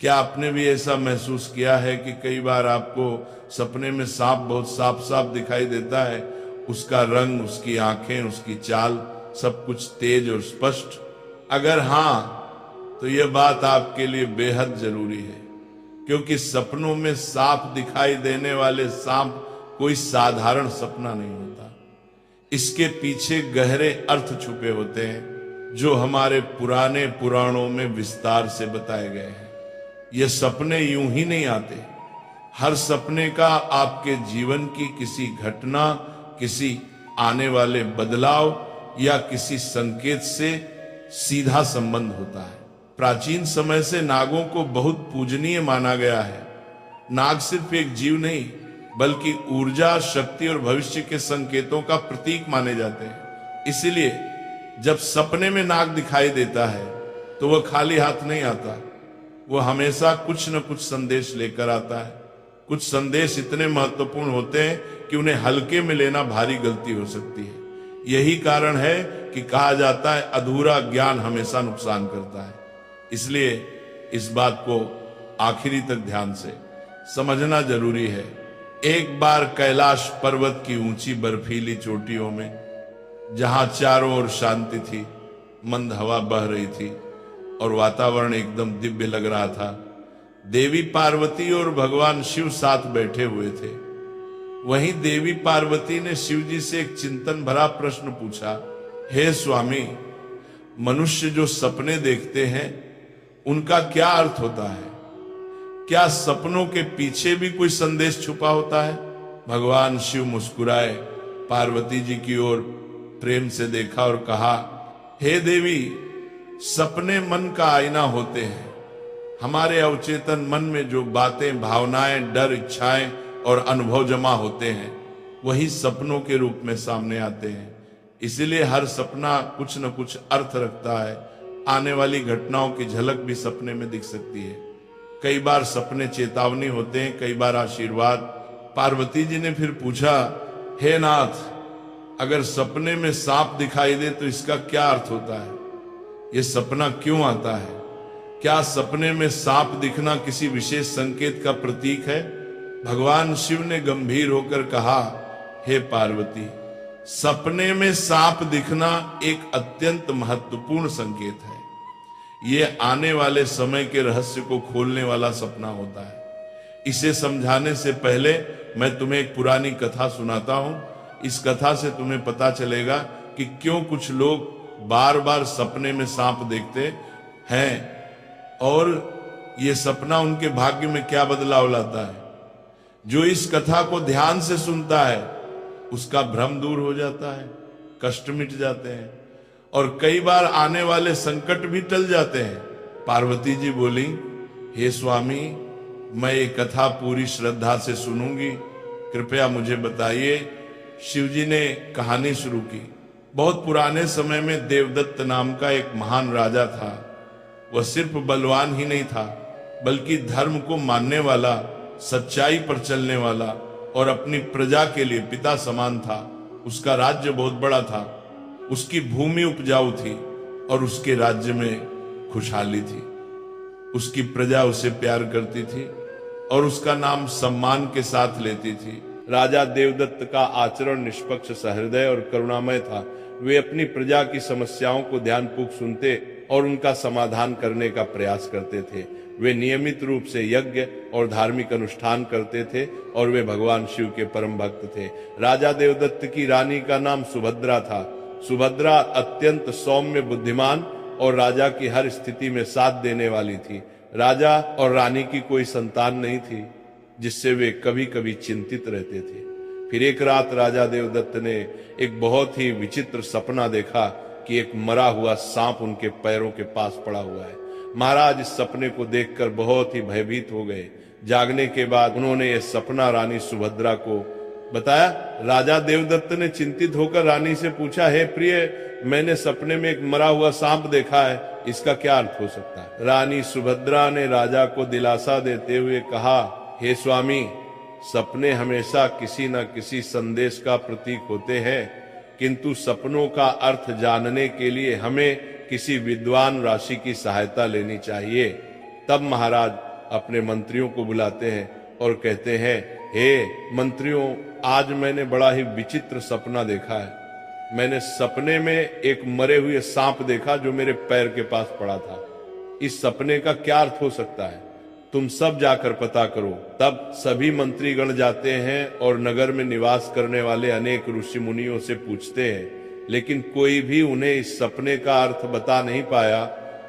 क्या आपने भी ऐसा महसूस किया है कि कई बार आपको सपने में सांप बहुत साफ साफ दिखाई देता है, उसका रंग, उसकी आंखें, उसकी चाल, सब कुछ तेज और स्पष्ट? अगर हाँ, तो यह बात आपके लिए बेहद जरूरी है, क्योंकि सपनों में साफ दिखाई देने वाले सांप कोई साधारण सपना नहीं होता। इसके पीछे गहरे अर्थ छुपे होते हैं, जो हमारे पुराने पुराणों में विस्तार से बताए गए हैं। ये सपने यूं ही नहीं आते। हर सपने का आपके जीवन की किसी घटना, किसी आने वाले बदलाव या किसी संकेत से सीधा संबंध होता है। प्राचीन समय से नागों को बहुत पूजनीय माना गया है। नाग सिर्फ एक जीव नहीं, बल्कि ऊर्जा, शक्ति और भविष्य के संकेतों का प्रतीक माने जाते हैं। इसीलिए जब सपने में नाग दिखाई देता है तो वह खाली हाथ नहीं आता, वो हमेशा कुछ न कुछ संदेश लेकर आता है। कुछ संदेश इतने महत्वपूर्ण होते हैं कि उन्हें हल्के में लेना भारी गलती हो सकती है। यही कारण है कि कहा जाता है अधूरा ज्ञान हमेशा नुकसान करता है। इसलिए इस बात को आखिरी तक ध्यान से समझना जरूरी है। एक बार कैलाश पर्वत की ऊंची बर्फीली चोटियों में, जहां चारों ओर शांति थी, मंद हवा बह रही थी और वातावरण एकदम दिव्य लग रहा था, देवी पार्वती और भगवान शिव साथ बैठे हुए थे। वहीं देवी पार्वती ने शिव जी से एक चिंतन भरा प्रश्न पूछा, हे स्वामी, मनुष्य जो सपने देखते हैं उनका क्या अर्थ होता है? क्या सपनों के पीछे भी कोई संदेश छुपा होता है? भगवान शिव मुस्कुराए, पार्वती जी की ओर प्रेम से देखा और कहा, हे देवी, सपने मन का आईना होते हैं। हमारे अवचेतन मन में जो बातें, भावनाएं, डर, इच्छाएं और अनुभव जमा होते हैं, वही सपनों के रूप में सामने आते हैं। इसीलिए हर सपना कुछ न कुछ अर्थ रखता है। आने वाली घटनाओं की झलक भी सपने में दिख सकती है। कई बार सपने चेतावनी होते हैं, कई बार आशीर्वाद। पार्वती जी ने फिर पूछा, हे नाथ, अगर सपने में सांप दिखाई दे तो इसका क्या अर्थ होता है? ये सपना क्यों आता है? क्या सपने में सांप दिखना किसी विशेष संकेत का प्रतीक है? भगवान शिव ने गंभीर होकर कहा, हे पार्वती, सपने में सांप दिखना एक अत्यंत महत्वपूर्ण संकेत है। ये आने वाले समय के रहस्य को खोलने वाला सपना होता है। इसे समझाने से पहले मैं तुम्हें एक पुरानी कथा सुनाता हूं। इस कथा से तुम्हें पता चलेगा कि क्यों कुछ लोग बार बार सपने में सांप देखते हैं और ये सपना उनके भाग्य में क्या बदलाव लाता है। जो इस कथा को ध्यान से सुनता है उसका भ्रम दूर हो जाता है, कष्ट मिट जाते हैं और कई बार आने वाले संकट भी टल जाते हैं। पार्वती जी बोली, हे स्वामी, मैं ये कथा पूरी श्रद्धा से सुनूंगी, कृपया मुझे बताइए। शिवजी ने कहानी शुरू की। बहुत पुराने समय में देवदत्त नाम का एक महान राजा था। वह सिर्फ बलवान ही नहीं था, बल्कि धर्म को मानने वाला, सच्चाई पर चलने वाला और अपनी प्रजा के लिए पिता समान था। उसका राज्य बहुत बड़ा था, उसकी भूमि उपजाऊ थी और उसके राज्य में खुशहाली थी। उसकी प्रजा उसे प्यार करती थी और उसका नाम सम्मान के साथ लेती थी। राजा देवदत्त का आचरण निष्पक्ष, सहृदय और करुणामय था। वे अपनी प्रजा की समस्याओं को ध्यानपूर्वक सुनते और उनका समाधान करने का प्रयास करते थे। वे नियमित रूप से यज्ञ और धार्मिक अनुष्ठान करते थे और वे भगवान शिव के परम भक्त थे। राजा देवदत्त की रानी का नाम सुभद्रा था। सुभद्रा अत्यंत सौम्य, बुद्धिमान और राजा की हर स्थिति में साथ देने वाली थी। राजा और रानी की कोई संतान नहीं थी, जिससे वे कभी कभी चिंतित रहते थे। फिर एक रात राजा देवदत्त ने एक बहुत ही विचित्र सपना देखा कि एक मरा हुआ सांप उनके पैरों के पास पड़ा हुआ है। महाराज इस सपने को देखकर बहुत ही भयभीत हो गए। जागने के बाद उन्होंने यह सपना रानी सुभद्रा को बताया। राजा देवदत्त ने चिंतित होकर रानी से पूछा, हे प्रिय, मैंने सपने में एक मरा हुआ सांप देखा है, इसका क्या अर्थ हो सकता है? रानी सुभद्रा ने राजा को दिलासा देते हुए कहा, हे स्वामी, सपने हमेशा किसी न किसी संदेश का प्रतीक होते हैं, किंतु सपनों का अर्थ जानने के लिए हमें किसी विद्वान ऋषि की सहायता लेनी चाहिए। तब महाराज अपने मंत्रियों को बुलाते हैं और कहते हैं, हे मंत्रियों, आज मैंने बड़ा ही विचित्र सपना देखा है। मैंने सपने में एक मरे हुए सांप देखा जो मेरे पैर के पास पड़ा था। इस सपने का क्या अर्थ हो सकता है? तुम सब जाकर पता करो। तब सभी मंत्रीगण जाते हैं और नगर में निवास करने वाले अनेक ऋषि मुनियों से पूछते हैं, लेकिन कोई भी उन्हें इस सपने का अर्थ बता नहीं पाया।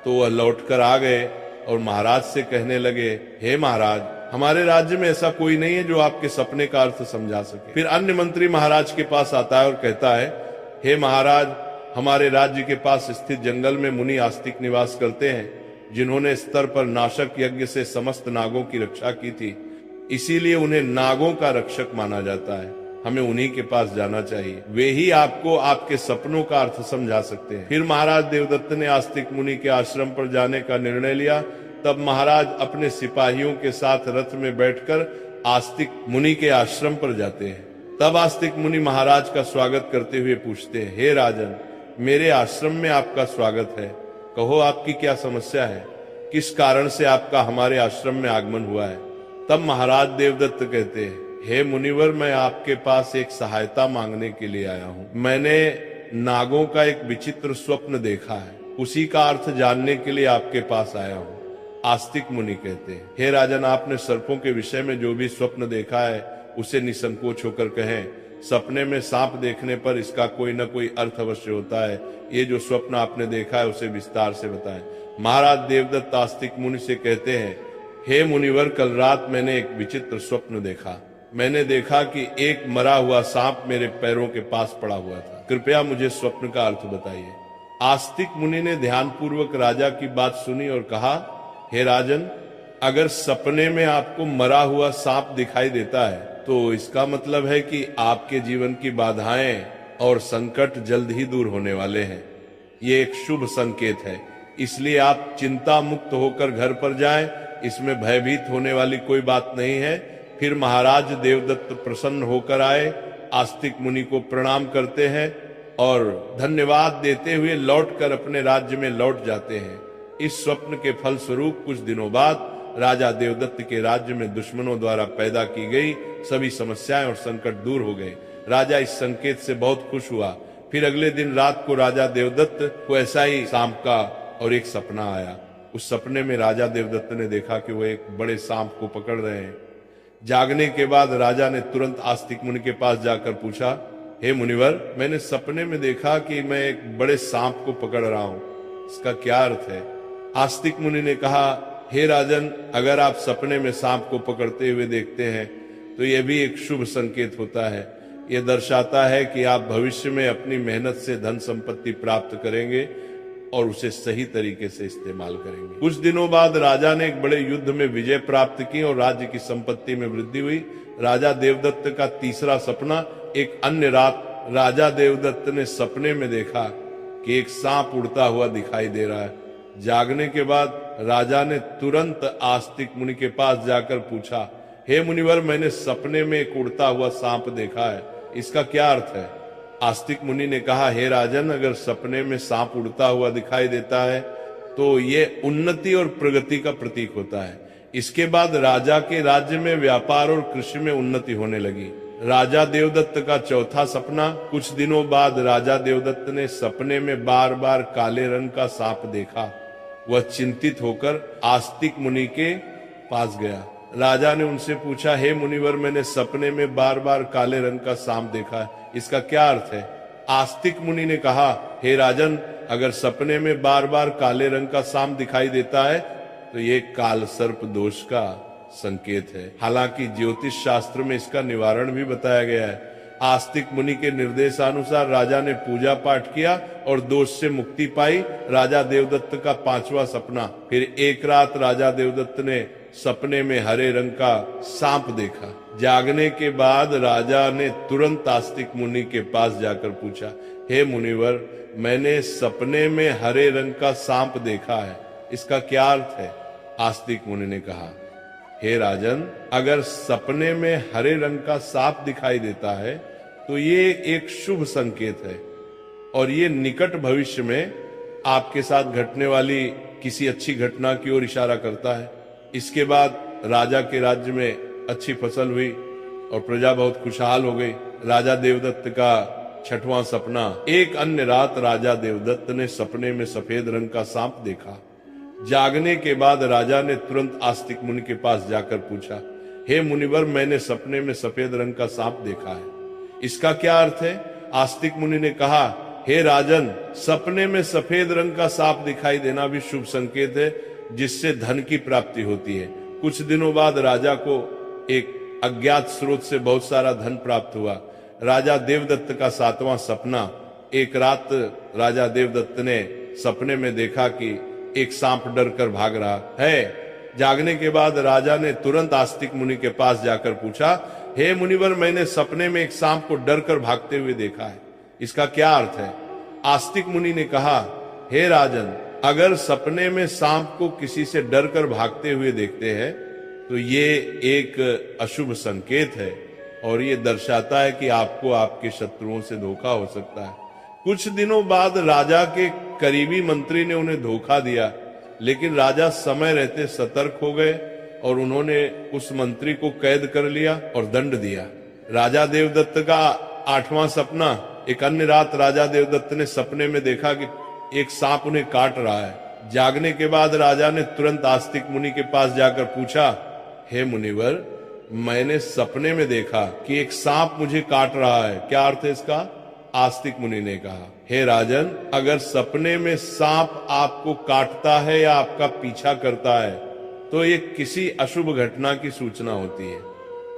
तो वह लौटकर आ गए और महाराज से कहने लगे, हे महाराज, हमारे राज्य में ऐसा कोई नहीं है जो आपके सपने का अर्थ समझा सके। फिर अन्य मंत्री महाराज के पास आता है और कहता है, हे महाराज, हमारे राज्य के पास स्थित जंगल में मुनि आस्तिक निवास करते हैं, जिन्होंने स्तर पर नाशक यज्ञ से समस्त नागों की रक्षा की थी। इसीलिए उन्हें नागों का रक्षक माना जाता है। हमें उन्हीं के पास जाना चाहिए, वे ही आपको आपके सपनों का अर्थ समझा सकते हैं। फिर महाराज देवदत्त ने आस्तिक मुनि के आश्रम पर जाने का निर्णय लिया। तब महाराज अपने सिपाहियों के साथ रथ में बैठकर आस्तिक मुनि के आश्रम पर जाते हैं। तब आस्तिक मुनि महाराज का स्वागत करते हुए पूछते हैं, हे राजन, मेरे आश्रम में आपका स्वागत है। कहो, आपकी क्या समस्या है? किस कारण से आपका हमारे आश्रम में आगमन हुआ है? तब महाराज देवदत्त कहते हैं, हे मुनिवर, मैं आपके पास एक सहायता मांगने के लिए आया हूँ। मैंने नागों का एक विचित्र स्वप्न देखा है, उसी का अर्थ जानने के लिए आपके पास आया हूँ। आस्तिक मुनि कहते हैं, हे राजन, आपने सर्पों के विषय में जो भी स्वप्न देखा है उसे निसंकोच होकर कहें। सपने में सांप देखने पर इसका कोई न कोई अर्थ अवश्य होता है। ये जो स्वप्न आपने देखा है उसे विस्तार से बताएं। महाराज देवदत्त आस्तिक मुनि से कहते हैं, हे मुनिवर, कल रात मैंने एक विचित्र स्वप्न देखा। मैंने देखा कि एक मरा हुआ सांप मेरे पैरों के पास पड़ा हुआ था। कृपया मुझे स्वप्न का अर्थ बताइए। आस्तिक मुनि ने ध्यानपूर्वक राजा की बात सुनी और कहा, हे राजन, अगर सपने में आपको मरा हुआ सांप दिखाई देता है तो इसका मतलब है कि आपके जीवन की बाधाएं और संकट जल्द ही दूर होने वाले हैं। ये एक शुभ संकेत है, इसलिए आप चिंता मुक्त होकर घर पर जाएं। इसमें भयभीत होने वाली कोई बात नहीं है। फिर महाराज देवदत्त प्रसन्न होकर आए, आस्तिक मुनि को प्रणाम करते हैं और धन्यवाद देते हुए लौटकर अपने राज्य में लौट जाते हैं। इस स्वप्न के फल स्वरूप कुछ दिनों बाद राजा देवदत्त के राज्य में दुश्मनों द्वारा पैदा की गई सभी समस्याएं और संकट दूर हो गए। राजा इस संकेत से बहुत खुश हुआ। फिर अगले दिन रात को राजा देवदत्त को ऐसा ही सांप का और एक सपना आया। उस सपने में राजा देवदत्त ने देखा कि वो एक बड़े सांप को पकड़ रहे हैं। जागने के बाद राजा ने तुरंत आस्तिक मुनि के पास जाकर पूछा, हे मुनिवर, मैंने सपने में देखा कि मैं एक बड़े सांप को पकड़ रहा हूँ, इसका क्या अर्थ है? आस्तिक मुनि ने कहा, हे राजन, अगर आप सपने में सांप को पकड़ते हुए देखते हैं तो यह भी एक शुभ संकेत होता है। यह दर्शाता है कि आप भविष्य में अपनी मेहनत से धन संपत्ति प्राप्त करेंगे और उसे सही तरीके से इस्तेमाल करेंगे। कुछ दिनों बाद राजा ने एक बड़े युद्ध में विजय प्राप्त की और राज्य की संपत्ति में वृद्धि हुई। राजा देवदत्त का तीसरा सपना, एक अन्य रात राजा देवदत्त ने सपने में देखा कि एक सांप उड़ता हुआ दिखाई दे रहा है। जागने के बाद राजा ने तुरंत आस्तिक मुनि के पास जाकर पूछा, हे मुनिवर, मैंने सपने में एक उड़ता हुआ सांप देखा है, इसका क्या अर्थ है? आस्तिक मुनि ने कहा, हे राजन, अगर सपने में सांप उड़ता हुआ दिखाई देता है तो ये उन्नति और प्रगति का प्रतीक होता है। इसके बाद राजा के राज्य में व्यापार और कृषि में उन्नति होने लगी। राजा देवदत्त का चौथा सपना, कुछ दिनों बाद राजा देवदत्त ने सपने में बार बार काले रंग का सांप देखा। वह चिंतित होकर आस्तिक मुनि के पास गया। राजा ने उनसे पूछा, हे मुनिवर, मैंने सपने में बार बार काले रंग का सांप देखा है, इसका क्या अर्थ है? आस्तिक मुनि ने कहा, हे राजन, अगर सपने में बार बार काले रंग का सांप दिखाई देता है तो ये काल सर्प दोष का संकेत है। हालांकि ज्योतिष शास्त्र में इसका निवारण भी बताया गया है। आस्तिक मुनि के निर्देशानुसार राजा ने पूजा पाठ किया और दोष से मुक्ति पाई। राजा देवदत्त का पांचवा सपना, फिर एक रात राजा देवदत्त ने सपने में हरे रंग का सांप देखा। जागने के बाद राजा ने तुरंत आस्तिक मुनि के पास जाकर पूछा, हे मुनिवर, मैंने सपने में हरे रंग का सांप देखा है, इसका क्या अर्थ है? आस्तिक मुनि ने कहा, हे राजन, अगर सपने में हरे रंग का सांप दिखाई देता है तो ये एक शुभ संकेत है और ये निकट भविष्य में आपके साथ घटने वाली किसी अच्छी घटना की ओर इशारा करता है। इसके बाद राजा के राज्य में अच्छी फसल हुई और प्रजा बहुत खुशहाल हो गई। राजा देवदत्त का 6वां सपना। एक अन्य रात राजा देवदत्त ने सपने में सफेद रंग का सांप देखा। जागने के बाद राजा ने तुरंत आस्तिक मुनि के पास जाकर पूछा, हे मुनिवर, मैंने सपने में सफेद रंग का सांप देखा है, इसका क्या अर्थ है? आस्तिक मुनि ने कहा, हे राजन, सपने में सफेद रंग का सांप दिखाई देना भी शुभ संकेत है, जिससे धन की प्राप्ति होती है। कुछ दिनों बाद राजा को एक अज्ञात स्रोत से बहुत सारा धन प्राप्त हुआ। राजा देवदत्त का 7वां सपना। एक रात राजा देवदत्त ने सपने में देखा कि एक सांप डर कर भाग रहा है। जागने के बाद राजा ने तुरंत आस्तिक मुनि के पास जाकर पूछा, हे मुनिवर, मैंने सपने में एक सांप को डर कर भागते हुए देखा है, इसका क्या अर्थ है? आस्तिक मुनि ने कहा, हे राजन, अगर सपने में सांप को किसी से डर कर भागते हुए देखते हैं तो ये एक अशुभ संकेत है और ये दर्शाता है कि आपको आपके शत्रुओं से धोखा हो सकता है। कुछ दिनों बाद राजा के करीबी मंत्री ने उन्हें धोखा दिया, लेकिन राजा समय रहते सतर्क हो गए और उन्होंने उस मंत्री को कैद कर लिया और दंड दिया। राजा देवदत्त का 8वां सपना। एक अन्य रात राजा देवदत्त ने सपने में देखा कि एक सांप उन्हें काट रहा है। जागने के बाद राजा ने तुरंत आस्तिक मुनि के पास जाकर पूछा, हे मुनिवर, मैंने सपने में देखा कि एक सांप मुझे काट रहा है, क्या अर्थ है इसका? आस्तिक मुनि ने कहा, हे राजन, अगर सपने में सांप आपको काटता है या आपका पीछा करता है तो ये किसी अशुभ घटना की सूचना होती है।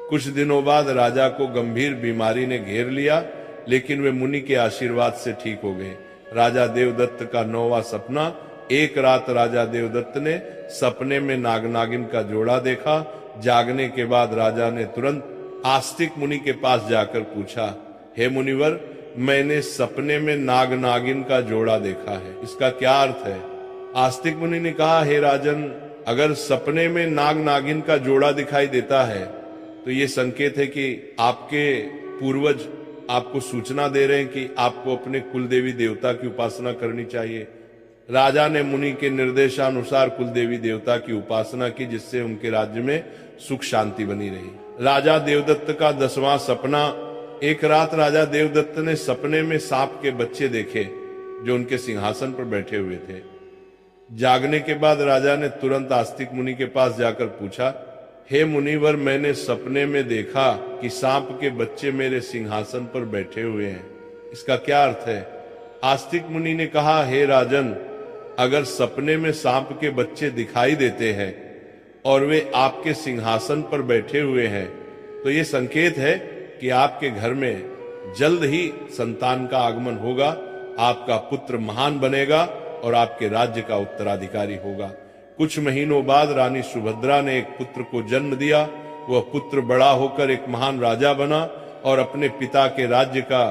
कुछ दिनों बाद राजा को गंभीर बीमारी ने घेर लिया, लेकिन वे मुनि के आशीर्वाद से ठीक हो गए। राजा देवदत्त का 9वां सपना। एक रात राजा देवदत्त ने सपने में नाग नागिन का जोड़ा देखा। जागने के बाद राजा ने तुरंत आस्तिक मुनि के पास जाकर पूछा, हे मुनिवर, मैंने सपने में नाग नागिन का जोड़ा देखा है, इसका क्या अर्थ है? आस्तिक मुनि ने कहा, हे राजन, अगर सपने में नाग नागिन का जोड़ा दिखाई देता है तो ये संकेत है कि आपके पूर्वज आपको सूचना दे रहे हैं कि आपको अपने कुल देवी देवता की उपासना करनी चाहिए। राजा ने मुनि के निर्देशानुसार कुल देवी देवता की उपासना की, जिससे उनके राज्य में सुख शांति बनी रही। राजा देवदत्त का 10वां सपना। एक रात राजा देवदत्त ने सपने में सांप के बच्चे देखे जो उनके सिंहासन पर बैठे हुए थे। जागने के बाद राजा ने तुरंत आस्तिक मुनि के पास जाकर पूछा, हे मुनिवर, मैंने सपने में देखा कि सांप के बच्चे मेरे सिंहासन पर बैठे हुए हैं, इसका क्या अर्थ है? आस्तिक मुनि ने कहा, हे राजन, अगर सपने में सांप के बच्चे दिखाई देते हैं और वे आपके सिंहासन पर बैठे हुए हैं तो ये संकेत है कि आपके घर में जल्द ही संतान का आगमन होगा, आपका पुत्र महान बनेगा और आपके राज्य का उत्तराधिकारी होगा। कुछ महीनों बाद रानी सुभद्रा ने एक पुत्र को जन्म दिया। वह पुत्र बड़ा होकर एक महान राजा बना और अपने पिता के राज्य का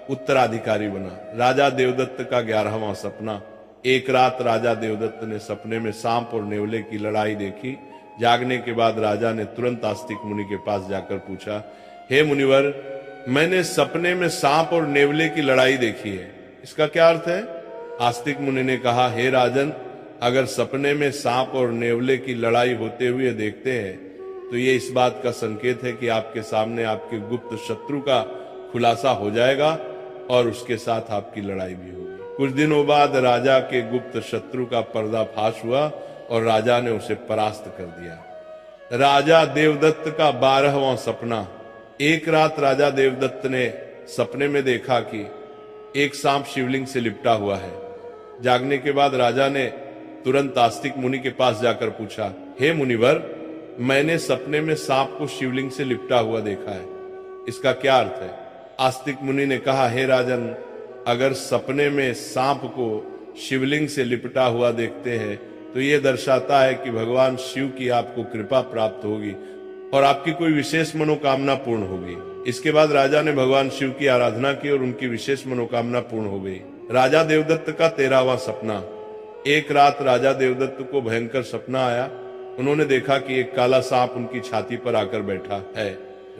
उत्तराधिकारी बना। राजा देवदत्त का 11वां सपना। एक रात राजा देवदत्त ने सपने में सांप और नेवले की लड़ाई देखी। जागने के बाद राजा ने तुरंत आस्तिक मुनि के पास जाकर पूछा, हे मुनिवर, मैंने सपने में सांप और नेवले की लड़ाई देखी है, इसका क्या अर्थ है? आस्तिक मुनि ने कहा, हे राजन, अगर सपने में सांप और नेवले की लड़ाई होते हुए देखते हैं तो ये इस बात का संकेत है कि आपके सामने आपके गुप्त शत्रु का खुलासा हो जाएगा और उसके साथ आपकी लड़ाई भी होगी। कुछ दिनों बाद राजा के गुप्त शत्रु का पर्दाफाश हुआ और राजा ने उसे परास्त कर दिया। राजा देवदत्त का 12वां सपना। एक रात राजा देवदत्त ने सपने में देखा कि एक सांप शिवलिंग से लिपटा हुआ है। जागने के बाद राजा ने तुरंत आस्तिक मुनि के पास जाकर पूछा, हे मुनिवर, मैंने सपने में सांप को शिवलिंग से लिपटा हुआ देखा है, इसका क्या अर्थ है? आस्तिक मुनि ने कहा, हे राजन, अगर सपने में सांप को शिवलिंग से लिपटा हुआ देखते हैं तो ये दर्शाता है कि भगवान शिव की आपको कृपा प्राप्त होगी और आपकी कोई विशेष मनोकामना पूर्ण होगी। इसके बाद राजा ने भगवान शिव की आराधना की और उनकी विशेष मनोकामना पूर्ण हो गई। राजा देवदत्त का 13वां सपना। एक रात राजा देवदत्त को भयंकर सपना आया। उन्होंने देखा कि एक काला सांप उनकी छाती पर आकर बैठा है।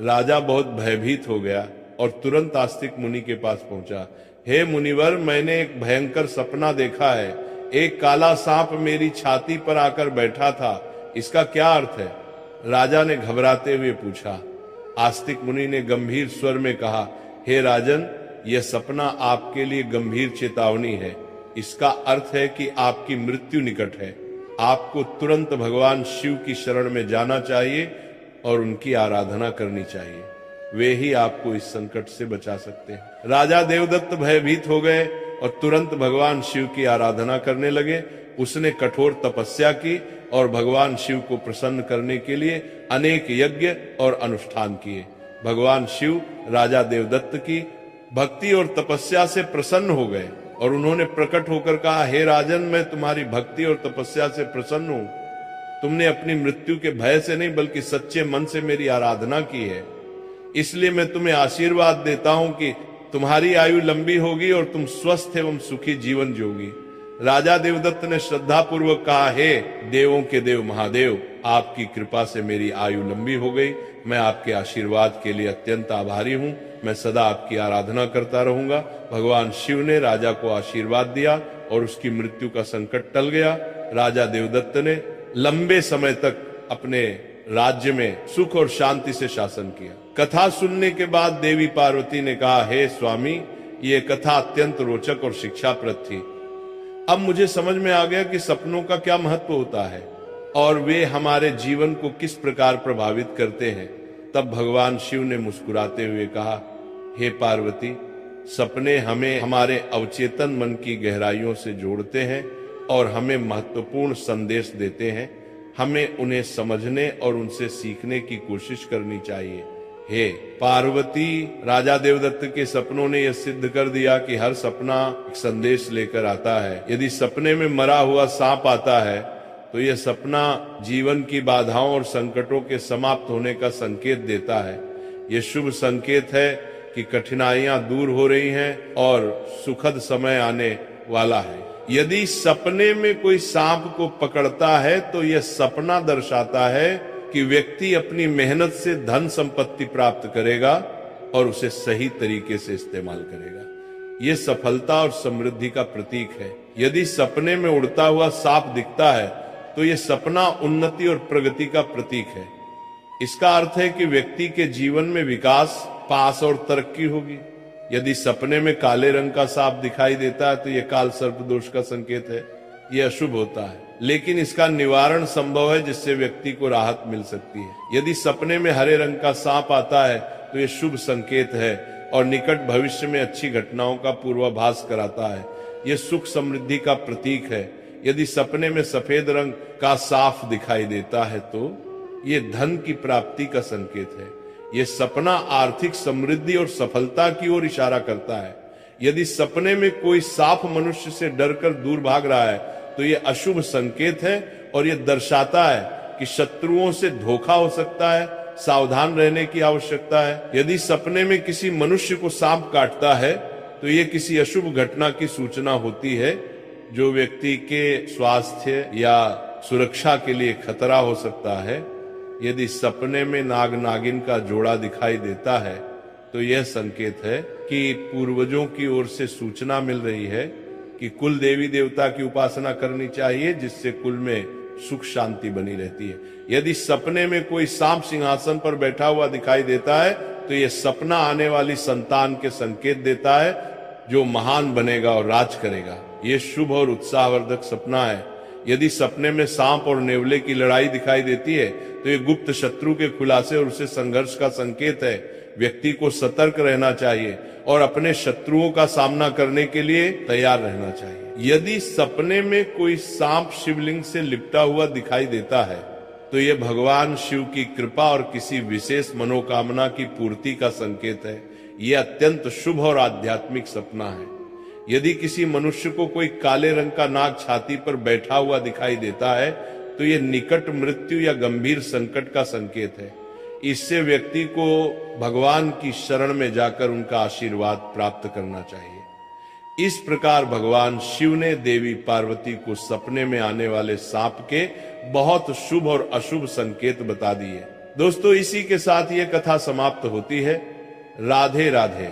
राजा बहुत भयभीत हो गया और तुरंत आस्तिक मुनि के पास पहुंचा। हे मुनिवर, मैंने एक भयंकर सपना देखा है। एक काला सांप मेरी छाती पर आकर बैठा था। इसका क्या अर्थ है? राजा ने घबराते हुए पूछा। आस्तिक मुनि ने गंभीर स्वर में कहा, हे राजन, यह सपना आपके लिए गंभीर चेतावनी है। इसका अर्थ है कि आपकी मृत्यु निकट है। आपको तुरंत भगवान शिव की शरण में जाना चाहिए और उनकी आराधना करनी चाहिए। वे ही आपको इस संकट से बचा सकते हैं। राजा देवदत्त भयभीत हो गए और तुरंत भगवान शिव की आराधना करने लगे। उसने कठोर तपस्या की और भगवान शिव को प्रसन्न करने के लिए अनेक यज्ञ और अनुष्ठान किए। भगवान शिव राजा देवदत्त की भक्ति और तपस्या से प्रसन्न हो गए और उन्होंने प्रकट होकर कहा, हे राजन, मैं तुम्हारी भक्ति और तपस्या से प्रसन्न हूं। तुमने अपनी मृत्यु के भय से नहीं बल्कि सच्चे मन से मेरी आराधना की है। इसलिए मैं तुम्हें आशीर्वाद देता हूं कि तुम्हारी आयु लंबी होगी और तुम स्वस्थ एवं सुखी जीवन जियोगी। राजा देवदत्त ने श्रद्धा पूर्वक कहा, हे देवों के देव महादेव, आपकी कृपा से मेरी आयु लंबी हो गई। मैं आपके आशीर्वाद के लिए अत्यंत आभारी हूं। मैं सदा आपकी आराधना करता रहूंगा। भगवान शिव ने राजा को आशीर्वाद दिया और उसकी मृत्यु का संकट टल गया। राजा देवदत्त ने लंबे समय तक अपने राज्य में सुख और शांति से शासन किया। कथा सुनने के बाद देवी पार्वती ने कहा, हे स्वामी, ये कथा अत्यंत रोचक और शिक्षाप्रद थी। अब मुझे समझ में आ गया कि सपनों का क्या महत्व होता है और वे हमारे जीवन को किस प्रकार प्रभावित करते हैं। तब भगवान शिव ने मुस्कुराते हुए कहा, हे पार्वती, सपने हमें हमारे अवचेतन मन की गहराइयों से जोड़ते हैं और हमें महत्वपूर्ण संदेश देते हैं। हमें उन्हें समझने और उनसे सीखने की कोशिश करनी चाहिए। हे पार्वती, राजा देवदत्त के सपनों ने यह सिद्ध कर दिया कि हर सपना एक संदेश लेकर आता है। यदि सपने में मरा हुआ सांप आता है तो यह सपना जीवन की बाधाओं और संकटों के समाप्त होने का संकेत देता है। यह शुभ संकेत है कि कठिनाइयां दूर हो रही हैं और सुखद समय आने वाला है। यदि सपने में कोई सांप को पकड़ता है तो यह सपना दर्शाता है कि व्यक्ति अपनी मेहनत से धन संपत्ति प्राप्त करेगा और उसे सही तरीके से इस्तेमाल करेगा। यह सफलता और समृद्धि का प्रतीक है। यदि सपने में उड़ता हुआ सांप दिखता है तो यह सपना उन्नति और प्रगति का प्रतीक है। इसका अर्थ है कि व्यक्ति के जीवन में विकास, पास और तरक्की होगी। यदि सपने में काले रंग का सांप दिखाई देता है तो यह काल सर्प दोष का संकेत है। यह अशुभ होता है, लेकिन इसका निवारण संभव है जिससे व्यक्ति को राहत मिल सकती है। यदि सपने में हरे रंग का सांप आता है तो यह शुभ संकेत है और निकट भविष्य में अच्छी घटनाओं का पूर्वाभास कराता है। यह सुख समृद्धि का प्रतीक है। यदि सपने में सफेद रंग का साफ दिखाई देता है तो यह धन की प्राप्ति का संकेत है। यह सपना आर्थिक समृद्धि और सफलता की ओर इशारा करता है। यदि सपने में कोई सांप मनुष्य से डरकर दूर भाग रहा है तो यह अशुभ संकेत है और यह दर्शाता है कि शत्रुओं से धोखा हो सकता है। सावधान रहने की आवश्यकता है। यदि सपने में किसी मनुष्य को सांप काटता है तो यह किसी अशुभ घटना की सूचना होती है जो व्यक्ति के स्वास्थ्य या सुरक्षा के लिए खतरा हो सकता है। यदि सपने में नाग नागिन का जोड़ा दिखाई देता है तो यह संकेत है कि पूर्वजों की ओर से सूचना मिल रही है कि कुल देवी देवता की उपासना करनी चाहिए, जिससे कुल में सुख शांति बनी रहती है। यदि सपने में कोई सांप सिंहासन पर बैठा हुआ दिखाई देता है तो यह सपना आने वाली संतान के संकेत देता है जो महान बनेगा और राज करेगा। यह शुभ और उत्साहवर्धक सपना है। यदि सपने में सांप और नेवले की लड़ाई दिखाई देती है तो यह गुप्त शत्रु के खुलासे और उसे संघर्ष का संकेत है। व्यक्ति को सतर्क रहना चाहिए और अपने शत्रुओं का सामना करने के लिए तैयार रहना चाहिए। यदि सपने में कोई सांप शिवलिंग से लिपटा हुआ दिखाई देता है तो यह भगवान शिव की कृपा और किसी विशेष मनोकामना की पूर्ति का संकेत है। यह अत्यंत शुभ और आध्यात्मिक सपना है। यदि किसी मनुष्य को कोई काले रंग का नाग छाती पर बैठा हुआ दिखाई देता है तो यह निकट मृत्यु या गंभीर संकट का संकेत है। इससे व्यक्ति को भगवान की शरण में जाकर उनका आशीर्वाद प्राप्त करना चाहिए। इस प्रकार भगवान शिव ने देवी पार्वती को सपने में आने वाले सांप के बहुत शुभ और अशुभ संकेत बता दिए। दोस्तों, इसी के साथ ये कथा समाप्त होती है। राधे राधे।